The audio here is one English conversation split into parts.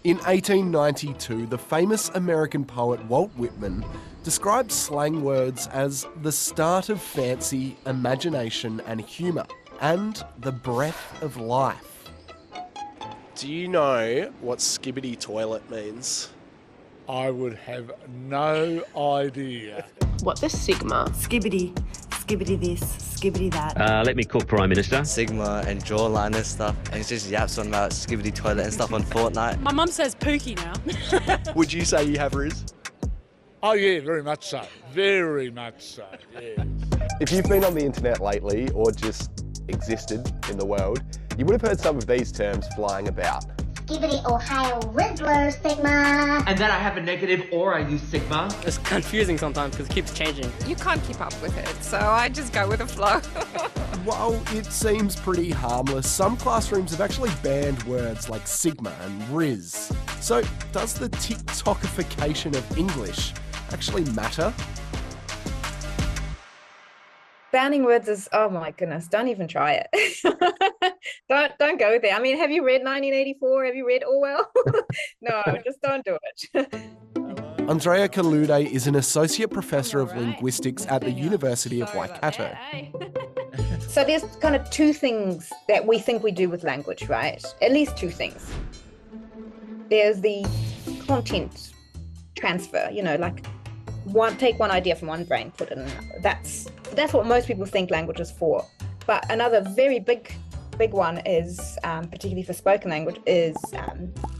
In 1892, the famous American poet Walt Whitman described slang words as the start of fancy, imagination and humour, and the breath of life. Do you know what skibbity toilet means? I would have no idea. What the Sigma? Skibbity this, skibbity that. Let me cook, Prime Minister. Sigma and jawline and stuff. And it's just yaps on about skibbity toilet and stuff on Fortnite. My mum says pookie now. Would you say you have, Riz? Oh yeah, very much so. Very much so, yes. If you've been on the internet lately or just existed in the world, you would have heard some of these terms flying about. Skibbity Ohio Riddler, Sigma. And then I have a negative or I use Sigma. It's confusing sometimes because it keeps changing. You can't keep up with it, so I just go with the flow. While it seems pretty harmless, some classrooms have actually banned words like Sigma and Riz. So does the TikTokification of English actually matter? Banning words is, oh my goodness, don't even try it. Don't go there. I mean, have you read 1984? Have you read Orwell? No, just don't do it. Andrea Kalude is an associate professor of linguistics at the University of Waikato. So there's kind of two things that we think we do with language, right? At least two things. There's the content transfer, like take one idea from one brain, put it in another. That's what most people think language is for. But another very big one is, particularly for spoken language, is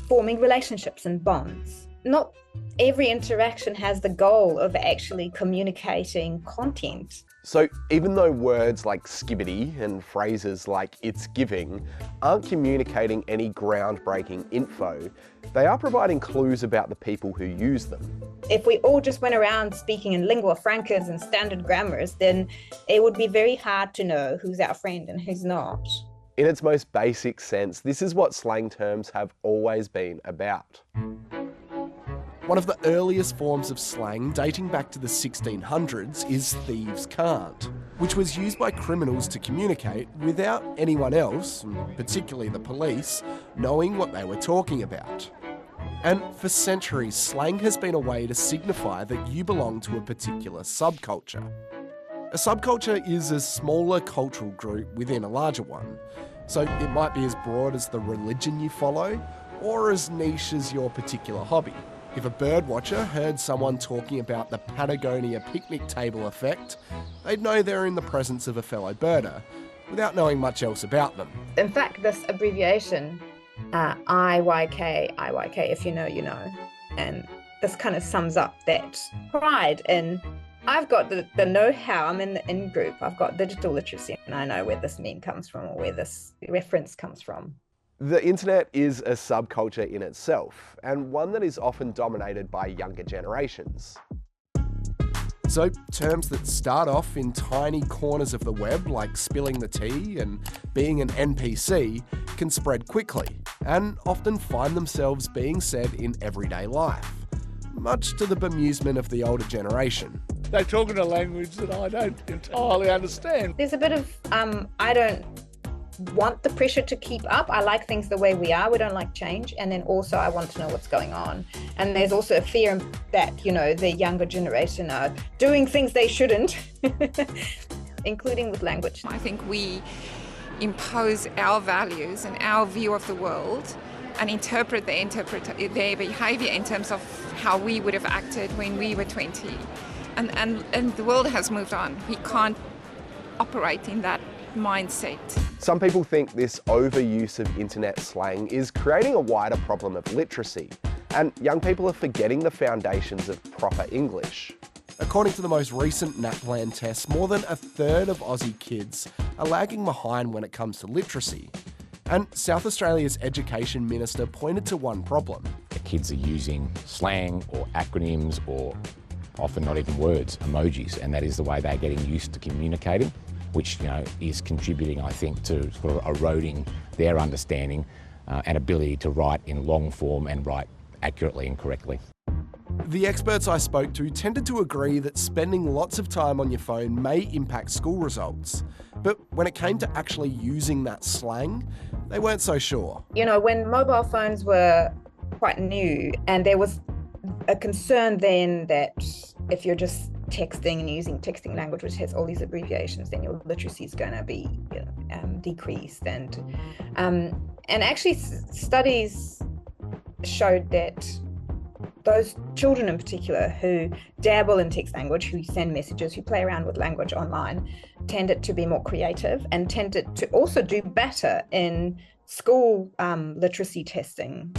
forming relationships and bonds. Not every interaction has the goal of actually communicating content. So even though words like skibbity and phrases like it's giving aren't communicating any groundbreaking info, they are providing clues about the people who use them. If we all just went around speaking in lingua francas and standard grammars, then it would be very hard to know who's our friend and who's not. In its most basic sense, this is what slang terms have always been about. One of the earliest forms of slang, dating back to the 1600s, is thieves' can't, which was used by criminals to communicate without anyone else, particularly the police, knowing what they were talking about. And for centuries, slang has been a way to signify that you belong to a particular subculture. A subculture is a smaller cultural group within a larger one, so it might be as broad as the religion you follow, or as niche as your particular hobby. If a birdwatcher heard someone talking about the Patagonia picnic table effect, they'd know they're in the presence of a fellow birder, without knowing much else about them. In fact, this abbreviation, IYK, if you know, you know, and this kind of sums up that pride in, I've got the know-how, I'm in the in-group, I've got digital literacy, and I know where this meme comes from or where this reference comes from. The internet is a subculture in itself, and one that is often dominated by younger generations. So terms that start off in tiny corners of the web, like spilling the tea and being an NPC, can spread quickly, and often find themselves being said in everyday life, much to the bemusement of the older generation. They're talking a language that I don't entirely understand. There's a bit of, I don't want the pressure to keep up. I like things the way we are. We don't like change. And then also I want to know what's going on. And there's also a fear that, the younger generation are doing things they shouldn't, including with language. I think we impose our values and our view of the world and interpret their behavior in terms of how we would have acted when we were 20. And the world has moved on. We can't operate in that mindset. Some people think this overuse of internet slang is creating a wider problem of literacy, and young people are forgetting the foundations of proper English. According to the most recent NAPLAN tests, more than a third of Aussie kids are lagging behind when it comes to literacy. And South Australia's Education Minister pointed to one problem. The kids are using slang or acronyms or often not even words, emojis, and that is the way they're getting used to communicating, which is contributing, I think, to sort of eroding their understanding and ability to write in long form and write accurately and correctly. The experts I spoke to tended to agree that spending lots of time on your phone may impact school results. But when it came to actually using that slang, they weren't so sure. When mobile phones were quite new, and there was a concern then that if you're just texting and using texting language, which has all these abbreviations, then your literacy is going to be decreased. And actually studies showed that those children in particular who dabble in text language, who send messages, who play around with language online, tended to be more creative and tended to also do better in school literacy testing.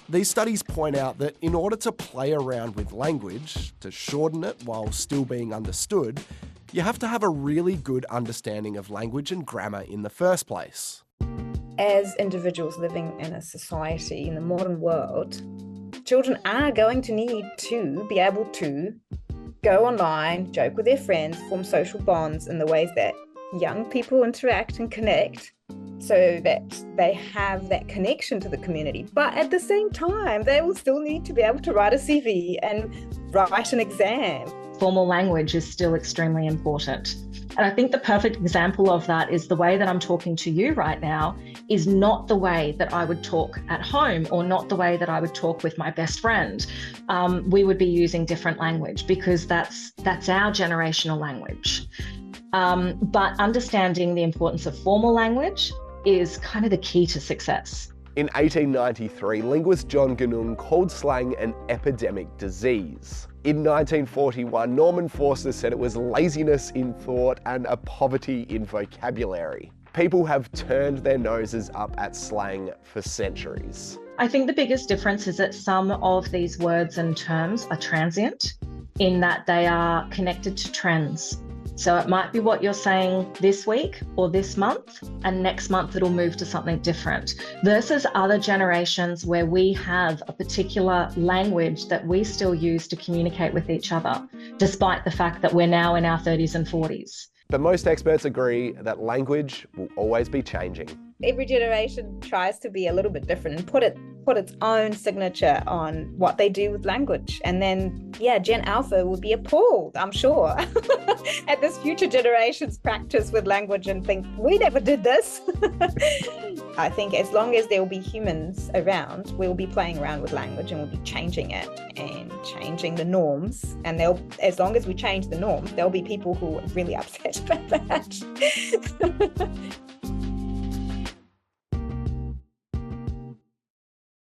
These studies point out that in order to play around with language, to shorten it while still being understood, you have to have a really good understanding of language and grammar in the first place. As individuals living in a society in the modern world, children are going to need to be able to go online, joke with their friends, form social bonds in the ways that young people interact and connect, so that they have that connection to the community. But at the same time, they will still need to be able to write a CV and write an exam. Formal language is still extremely important. And I think the perfect example of that is the way that I'm talking to you right now is not the way that I would talk at home, or not the way that I would talk with my best friend. We would be using different language because that's our generational language. But understanding the importance of formal language is kind of the key to success. In 1893, linguist John Ganung called slang an epidemic disease. In 1941, Norman Foster said it was laziness in thought and a poverty in vocabulary. People have turned their noses up at slang for centuries. I think the biggest difference is that some of these words and terms are transient in that they are connected to trends. So it might be what you're saying this week or this month, and next month it'll move to something different, versus other generations where we have a particular language that we still use to communicate with each other, despite the fact that we're now in our 30s and 40s. But most experts agree that language will always be changing. Every generation tries to be a little bit different and put its own signature on what they do with language. And then, Gen Alpha will be appalled, I'm sure, at this future generation's practice with language and think, we never did this. I think as long as there will be humans around, we'll be playing around with language and we'll be changing it and changing the norms. And as long as we change the norms, there'll be people who are really upset about that.